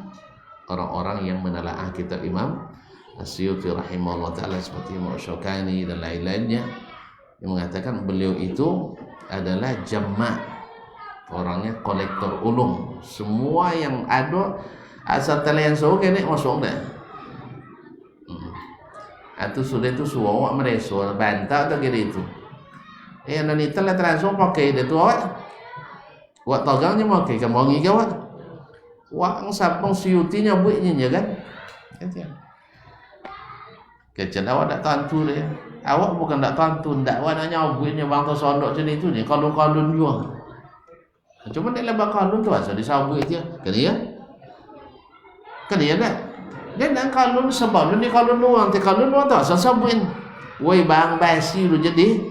orang-orang yang menelaah kitab Imam As-Suyuti rahimahullah taala seperti Imam Syaukani dan lain-lainnya yang mengatakan beliau itu adalah jama', orangnya kolektor ulum. Semua yang ada asal talian so kene masuk dah. Atau sudah itu suara mereka bantah atau kira itu. Nanti telah transfer pakai dia tu awak. Wak togangnya pakai kan mau ngigau awak. Wak sapang Suyutinya buatnya kan. Kecil awak tak tantu dia. Awak bukan tak tantu, tak awak nak nyabutnya bang tu sondok macam itu ni. Kalun-kalun juga. Cuma dia lebih kalun tu asal disabut dia. Kan dia? Kan dia tak? Dia nak kalun sebab dia kalun luang, kalun luang tu asal sabuin. Woi bang basi lu jadi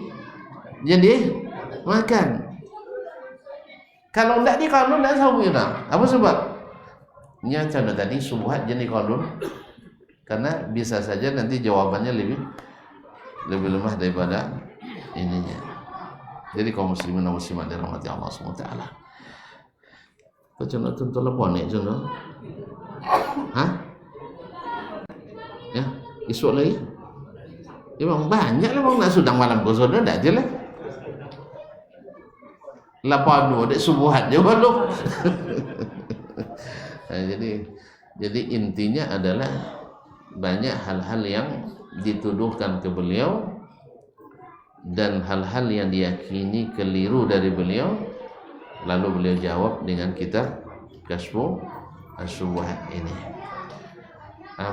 makan. Kalau tak di kalun tak sabuin dah. Apa sebab? Nya contoh tadi subuhat jadi kalun. Karena bisa saja nanti jawabannya lebih lemah daripada ininya. Jadi kaum muslimin dan muslimat dirahmati Allah Subhanahu wa taala. Kau contoh telepon ni contoh. Ya, esok lagi. Memang banyak lah nak sudang malam kau sudah dah je lah. Lapan dek subuhat je belum. Nah, jadi intinya adalah banyak hal-hal yang dituduhkan ke beliau dan hal-hal yang diyakini keliru dari beliau, lalu beliau jawab dengan kitab Kashfu Asy-Syubuhat ini.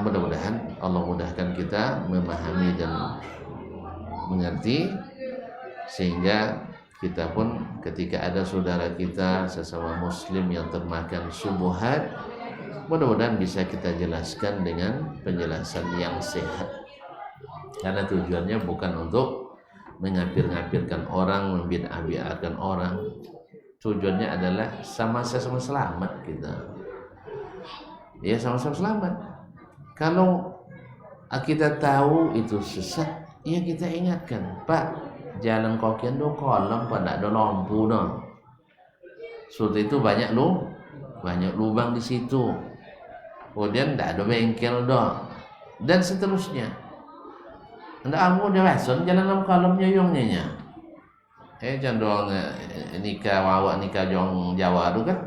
mudah-mudahan Allah mudahkan kita memahami dan mengerti, sehingga kita pun ketika ada saudara kita sesama muslim yang termakan syubhat, mudah-mudahan bisa kita jelaskan dengan penjelasan yang sehat. Karena tujuannya bukan untuk mengapir-ngapirkan orang, membid'ah-bid'ahkan orang. Tujuannya adalah sama-sama selamat kita. Ya, sama-sama selamat. Kalau kita tahu itu sesat, ya kita ingatkan, Pak, jalan kokian do kolam, Pak, tak ada lampu dah. Sudah itu banyak lubang di situ. Kemudian tak ada bengkel dah, dan seterusnya. Ndak amu dia langsung jalan kolamnya yongnya. Condong nikah awak nikah jong Jawa tu kan.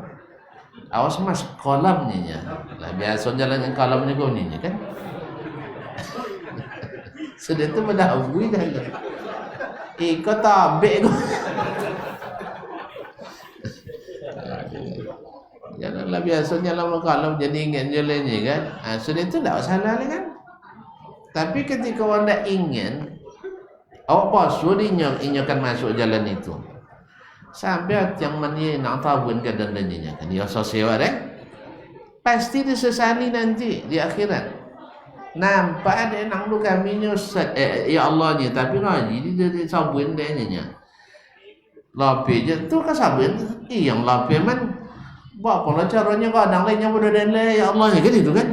Awas mas kolamnya lah, biasa jalan yang kolamnya kau ni kan. Sudah tu mendahului dah. Kau tabik kau. Janganlah biasa jalan kolam jadi ingat jalannya kan. Sudah tu tak salah lah kan. Tapi ketika orang tak ingin, awak pasu inyokan masuk jalan itu. Sampai yang mana nak tahu kan dandanya kan dia sosial pasti disesali nanti di akhirat. Nampak ada nang lu kami nyusat ya Allah ni, tapi ngaji dia sabun dia nya. Lapis je tu kan sabun. Yang lapis man buat pola caranya kadang lainnya bodoh dan ya Allah kan itu kan.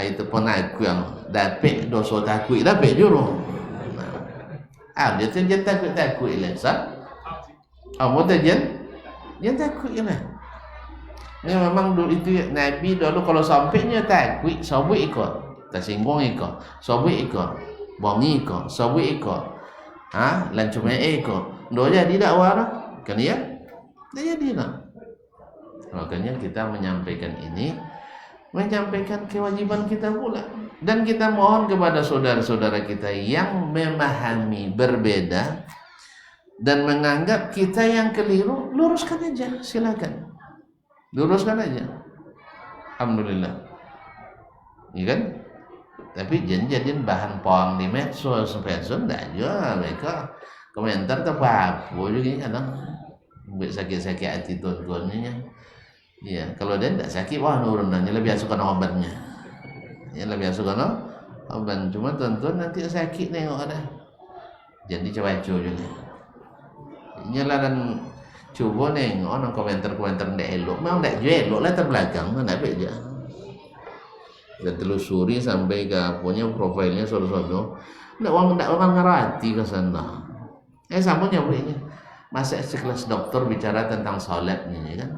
Itu pun aku yang dapat dosa takut dapat juru. Dia tu jangan takut lah sah. Kamu tu jangan takut lah. Ni memang dulu itu Nabi dulu kalau sampainya takut, sabut ikut, tersinggung ikut, sabut ikut, bongi ikut, sabut ikut. Lancumnya ikut. Doa jadi dakwah lah. Kan ya? Dah jadi lah. Makanya kita menyampaikan ini, menyampaikan kewajiban kita pula. Dan kita mohon kepada saudara-saudara kita yang memahami berbeda dan menganggap kita yang keliru, luruskan aja, silakan. Luruskan aja. Alhamdulillah. Iya kan? Tapi jadiin bahan poang di medsos, enggak juga mereka komentar tu apa juga kadang buat sakit-sakit hati tuan-tuannya. Ya, kalau dia tidak sakit, wah nurunannya lebih suka obatnya. Ya, lebih suka obat. Cuma tuan-tuan nanti sakit nengok ada. Jadi coba juga. Nyalaran coba nengok orang komentar-komentar ndak elok. Memang ndak elok lah terbelakang, mana beja. Dan telusuri sampai ke punya profilnya sono-sono. Ndak orang ngerti ke sana. Sama nyamuknya. Masa sekelas dokter bicara tentang salat ni kan.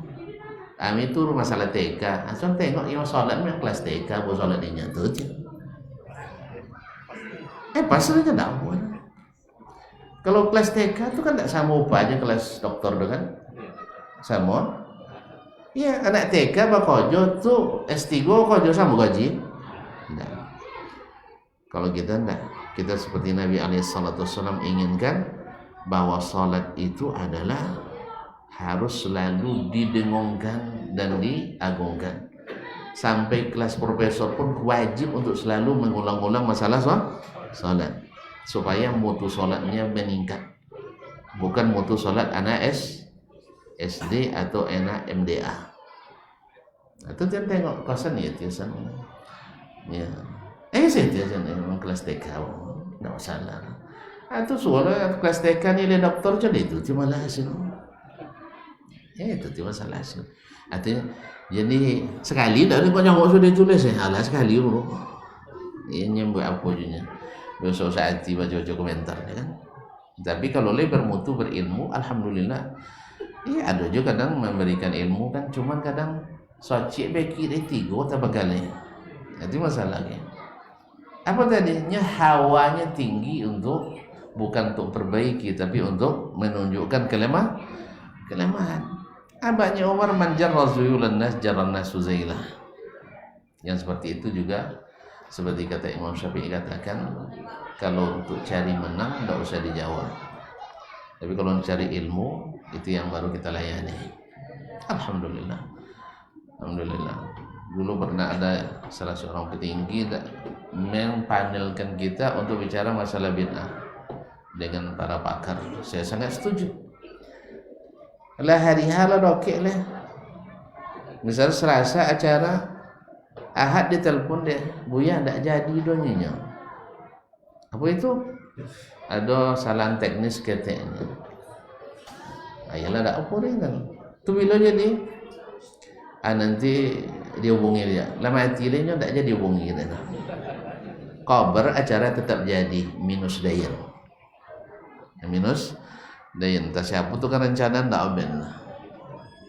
Kami itu masalah TK. Asal tengok yang salat ni kelas TK, buat salat ni nyata je. Pasal aja tak buat. Kalau kelas TK tu kan tak sama upahnya kelas doktor tu kan? Sama. Ya, anak TK bakojo tu S3 kojo sama gaji. Enggak. Kalau kita enggak, kita seperti Nabi SAW inginkan bahwa salat itu adalah harus selalu didengungkan dan diagungkan. Sampai kelas profesor pun wajib untuk selalu mengulang-ulang masalah salat supaya mutu salatnya meningkat. Bukan mutu salat anak SD atau anak MDA. Itu jangan tengok kosan ya tiasan. Ya. Saya tiasan memang kelas TK. Enggak masalah. Itu suara kelas TK nilai doktor jadi itu cuma lah hasil. Itu cuma salah hasil. Artinya jadi sekali dah ni banyak sudah tulis alah sekali bro. Ini buat apa junya. Besok saat baca-baca komentar kan. Tapi kalau lebih bermutu berilmu, alhamdulillah. Iya ada juga kadang memberikan ilmu kan, cuman kadang socik beki dia tiga atau bagale. Itu masalahnya. Apa tadinya hawanya tinggi untuk bukan untuk perbaiki tapi untuk menunjukkan kelemahan. Abahnya Umar manjar razuyulan nas jaran nasuzailah. Yang seperti itu juga seperti kata Imam Syafi'i katakan, kalau untuk cari menang tidak usah dijawab. Tapi kalau cari ilmu itu yang baru kita layani. Alhamdulillah. Alhamdulillah. Dulu pernah ada salah seorang petinggi mempanelkan kita untuk bicara masalah bid'ah dengan para pakar. Saya sangat setuju. Lah hari hala dokek lah. Misal Selasa acara, Ahad dia telepon dia, Buya tak jadi donyinya. Apa itu? Ada salah teknis katanya. Ayolah tak apa dia kan. Tu bila jadi? Nanti dihubungi dia. Lama hati dia tak jadi hubungi kita. Kabar acara tetap jadi minus dayan. Minus dayan. Tak siapa tu kan rencana tak aben.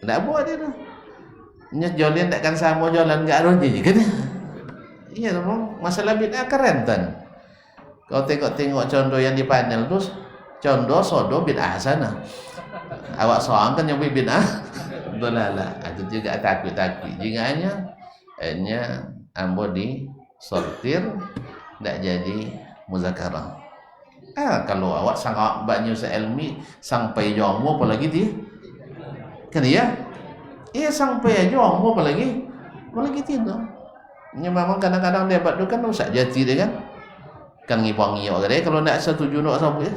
Tak buat dia tu. Nya jalan takkan sama jalan enggak ada je kan. Iya dong, masalah bid'ah keren tan. Kau tengok contoh yang di panel tu, contoh sodo bid'ah sana. Awak soang kan yang bid'ah. Dolalah. Itu juga takut-takut. Jinganya ambo di sortir tak jadi muzakarah. Kalau awak sangat banyak ilmi sampai jomo apalagi dia. Kan ya? Iya sampai aja jomo apalagi tidak. Ini memang kadang-kadang debat tu kan rusak jati dia kan. Kan ngipang-ngiyok dia kalau tak setuju nak sampai.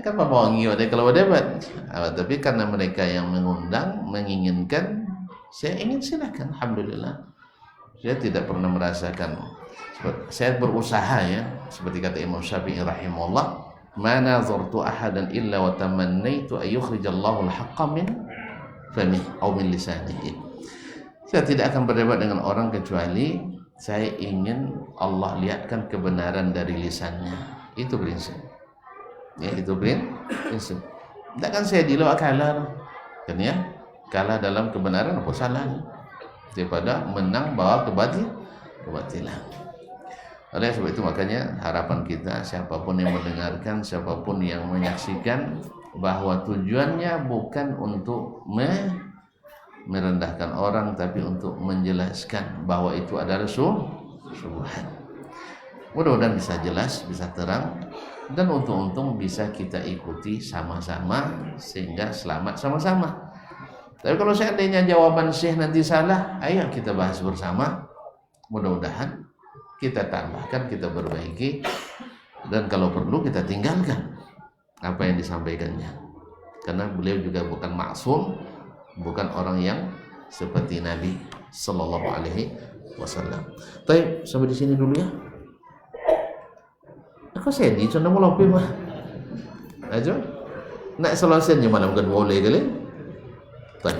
Kan ngipang-ngiyok dia kalau debat. Tapi karena mereka yang mengundang, menginginkan, saya ingin silakan. Alhamdulillah. Saya tidak pernah merasakan. Saya berusaha ya, seperti kata Imam Syafi'i rahimahullah, ma nazartu ahadan illa wa tamannaitu ay yukhrijallahu al-haqqa min famihi aw min lisanihi. Saya tidak akan berdebat dengan orang kecuali saya ingin Allah lihatkan kebenaran dari lisannya. Itu prinsip. Ya, itu prinsip. Takkan saya dilawak kalah. Kan ya? Kalah dalam kebenaran apa salahnya? Daripada menang bawa kebatilan. Oleh sebab itu makanya harapan kita siapapun yang mendengarkan, siapapun yang menyaksikan, bahwa tujuannya bukan untuk merendahkan orang, tapi untuk menjelaskan bahwa itu adalah syubhat. Mudah-mudahan bisa jelas, bisa terang, dan untung-untung bisa kita ikuti sama-sama sehingga selamat sama-sama. Tapi kalau seandainya jawaban Syekh nanti salah, ayo kita bahas bersama. Mudah-mudahan kita tambahkan, kita perbaiki, dan kalau perlu kita tinggalkan apa yang disampaikannya. Karena beliau juga bukan maksum, bukan orang yang seperti Nabi sallallahu alaihi wasallam. Baik, sampai di sini dulu ya. Aku sedih, cuma mau lopi mah. Aja. Nak selesainya malam bukan boleh kali. Baik.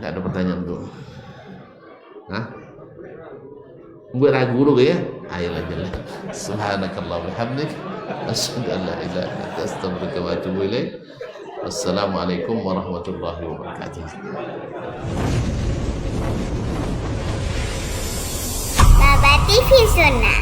Enggak ada pertanyaan dulu. Buat ragu dulu ya. Ayolah jalan. Subhanakallah bihamdik, asyhadu an la ilaha illa anta astaghfiruka wa atubu ilaik. Wassalamualaikum warahmatullahi wabarakatuh. Baba TV Sunnah.